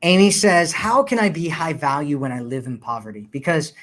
Amy says, how can I be high value when I live in poverty? Because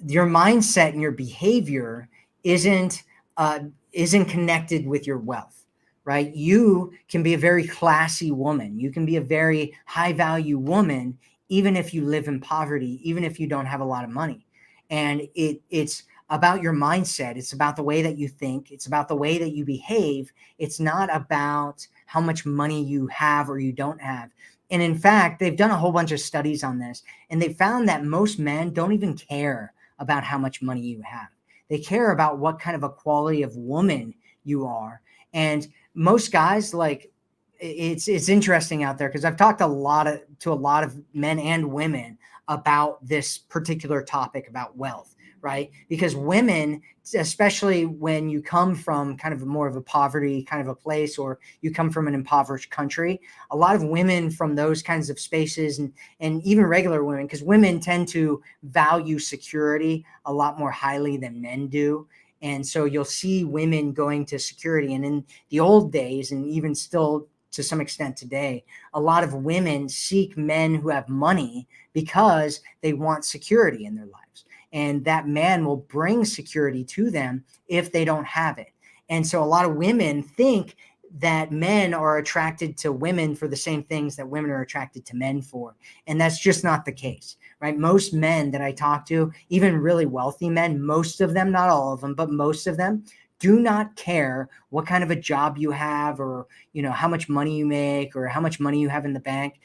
your mindset and your behavior isn't uh, isn't connected with your wealth, right? You can be a very classy woman. You can be a very high value woman, even if you live in poverty, even if you don't have a lot of money. And it's about your mindset. It's about the way that you think. It's about the way that you behave. It's not about how much money you have or you don't have. And in fact, they've done a whole bunch of studies on this, and they found that most men don't even care about how much money you have. They care about what kind of a quality of woman you are. And most guys, like, it's interesting out there because I've talked to a lot of men and women about this particular topic about wealth, right? Because women, especially when you come from kind of more of a poverty kind of a place, or you come from an impoverished country, a lot of women from those kinds of spaces, and even regular women, because women tend to value security a lot more highly than men do. And so you'll see women going to security. And in the old days, and even still to some extent today, a lot of women seek men who have money because they want security in their lives. And that man will bring security to them if they don't have it. And so a lot of women think that men are attracted to women for the same things that women are attracted to men for. And that's just not the case, right? Most men that I talk to, even really wealthy men, most of them, not all of them, but most of them, do not care what kind of a job you have, or how much money you make, or how much money you have in the bank.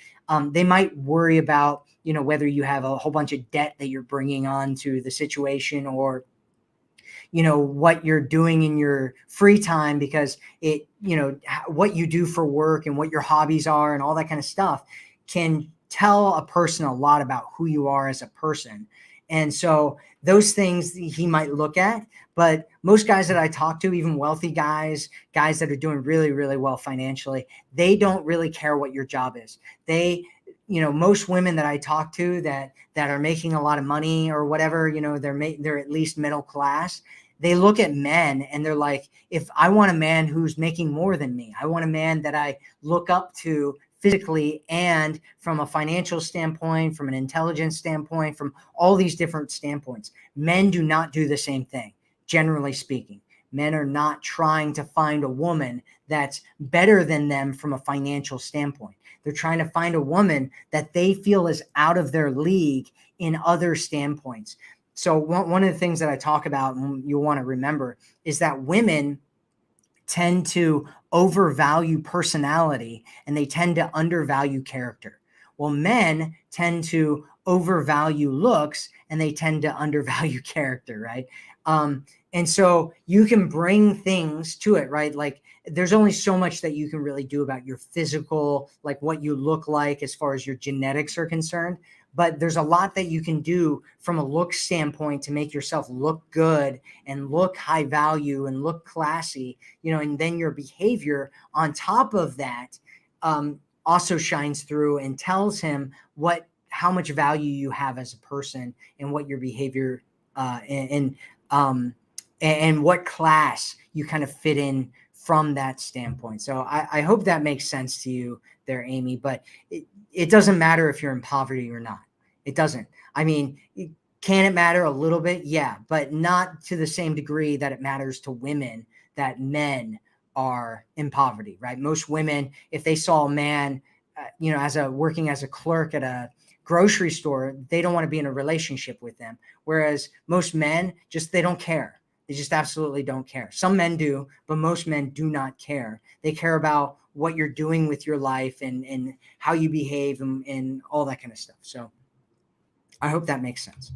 They might worry about whether you have a whole bunch of debt that you're bringing on to the situation, or what you're doing in your free time, because what you do for work and what your hobbies are and all that kind of stuff can tell a person a lot about who you are as a person. And so those things he might look at. But most guys that I talk to, even wealthy guys that are doing really, really well financially, they don't really care what your job is. Most women that I talk to that are making a lot of money or whatever, they're at least middle class. They look at men and they're like, if I want a man who's making more than me, I want a man that I look up to physically and from a financial standpoint, from an intelligence standpoint, from all these different standpoints. Men do not do the same thing, generally speaking. Men are not trying to find a woman that's better than them from a financial standpoint. They're trying to find a woman that they feel is out of their league in other standpoints. So one of the things that I talk about, and you'll want to remember, is that women tend to overvalue personality and they tend to undervalue character. Well, men tend to overvalue looks and they tend to undervalue character, right? And so you can bring things to it, right? Like, there's only so much that you can really do about your physical, like what you look like as far as your genetics are concerned. But there's a lot that you can do from a look standpoint to make yourself look good and look high value and look classy, and then your behavior on top of that also shines through and tells him how much value you have as a person, and what your behavior and what class you kind of fit in from that standpoint. So I hope that makes sense to you there, Amy. But it doesn't matter if you're in poverty or not. It doesn't. I mean, can it matter a little bit? Yeah, but not to the same degree that it matters to women that men are in poverty, right? Most women, if they saw a man, working as a clerk at a grocery store, they don't want to be in a relationship with them. Whereas most men, they don't care. They just absolutely don't care. Some men do, but most men do not care. They care about what you're doing with your life and how you behave and all that kind of stuff. So I hope that makes sense.